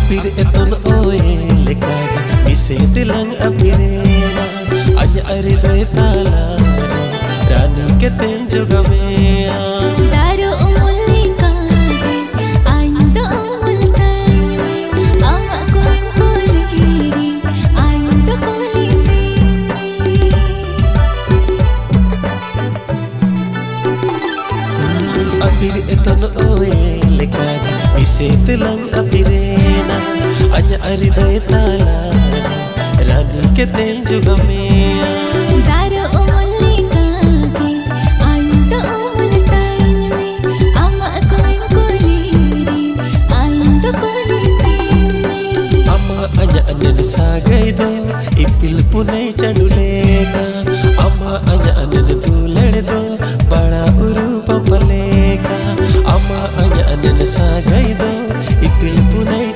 Apir eton oe lekada Mise tilang apirena Anya aridoy talana Rani keten juga mea Daro umuli kade Ando umul tayme Ama koin kuliri Ando kulitime Apir eton oe lekada Mise tilang apirena Anya aridoy talana Rani keten juga mea Daro umuli kade Ando umul tayme Ama koin kuliri Ando kulitime Ama anya anen sagai do Ipil punai chaduleka Ama anya anen tulad do Bada urupa paleka Ama anya anen sagai do Ipil punai